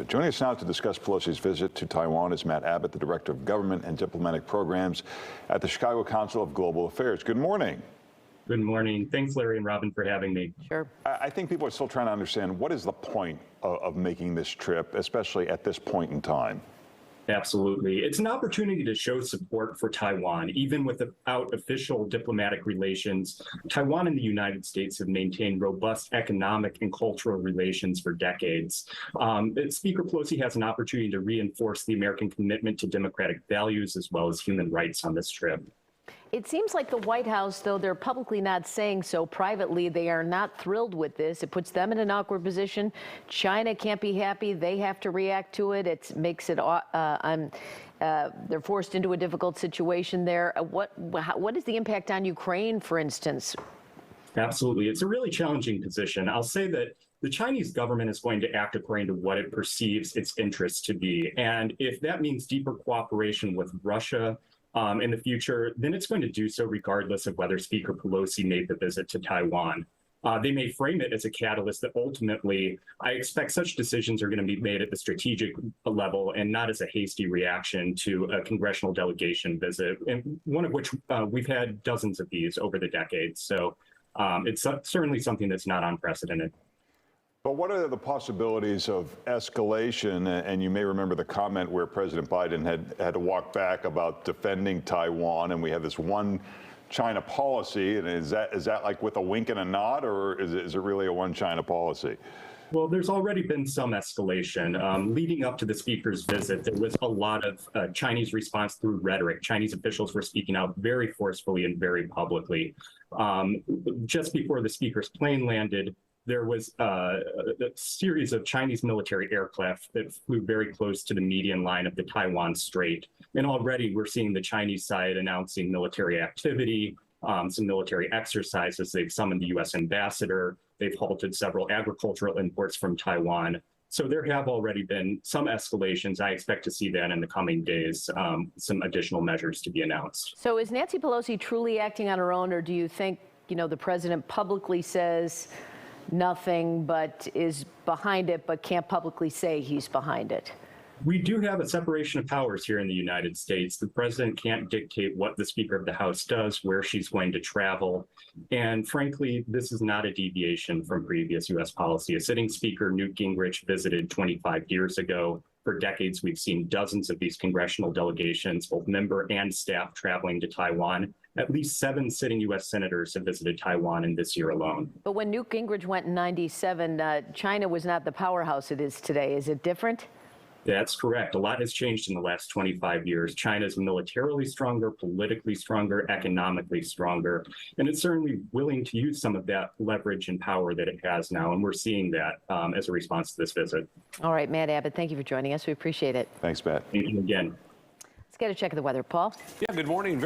Joining us now to discuss Pelosi's visit to Taiwan is Matt Abbott, the Director of Government and Diplomatic Programs at the Chicago Council of Global Affairs. Good morning. Good morning. Thanks, Larry and Robin, for having me. Sure. I think people are still trying to understand what is the point of making this trip, especially at this point in time. Absolutely. It's an opportunity to show support for Taiwan. Even without official diplomatic relations, Taiwan and the United States have maintained robust economic and cultural relations for decades. Speaker Pelosi has an opportunity to reinforce the American commitment to democratic values as well as human rights on this trip. It seems like the White House, though they're publicly not saying so, privately they are not thrilled with this. It puts them in an awkward position. China can't be happy. They have to react to it. It makes it they're forced into a difficult situation there. What is the impact on Ukraine, for instance? Absolutely. It's a really challenging position. I'll say that the Chinese government is going to act according to what it perceives its interests to be. And if that means deeper cooperation with Russia in the future, then it's going to do so regardless of whether Speaker Pelosi made the visit to Taiwan. They may frame it as a catalyst that ultimately, I expect such decisions are going to be made at the strategic level and not as a hasty reaction to a congressional delegation visit, and one of which we've had dozens of these over the decades. So it's certainly something that's not unprecedented. But what are the possibilities of escalation? And you may remember the comment where President Biden had to walk back about defending Taiwan, and we have this one China policy. And is that like with a wink and a nod, or is it really a one China policy? Well, there's already been some escalation. Leading up to the speaker's visit, there was a lot of Chinese response through rhetoric. Chinese officials were speaking out very forcefully and very publicly. Just before the speaker's plane landed, there was a series of Chinese military aircraft that flew very close to the median line of the Taiwan Strait. And already we're seeing the Chinese side announcing military activity, some military exercises. They've summoned the U.S. ambassador. They've halted several agricultural imports from Taiwan. So there have already been some escalations. I expect to see that in the coming days, some additional measures to be announced. So is Nancy Pelosi truly acting on her own, or do you think, the president publicly says nothing but is behind it, but can't publicly say he's behind it? We do have a separation of powers here in the United States. The president can't dictate what the Speaker of the House does, where she's going to travel. And frankly, this is not a deviation from previous U.S. policy. A sitting Speaker, Newt Gingrich, visited 25 years ago. For decades, we've seen dozens of these congressional delegations, both member and staff, traveling to Taiwan. At least 7 sitting U.S. senators have visited Taiwan in this year alone. But when Newt Gingrich went in '97, China was not the powerhouse it is today. Is it different? That's correct. A lot has changed in the last 25 years. China is militarily stronger, politically stronger, economically stronger, and it's certainly willing to use some of that leverage and power that it has now, and we're seeing that as a response to this visit. All right, Matt Abbott, thank you for joining us. We appreciate it. Thanks, Matt. Thank you again. Let's get a check of the weather, Paul. Yeah, good morning.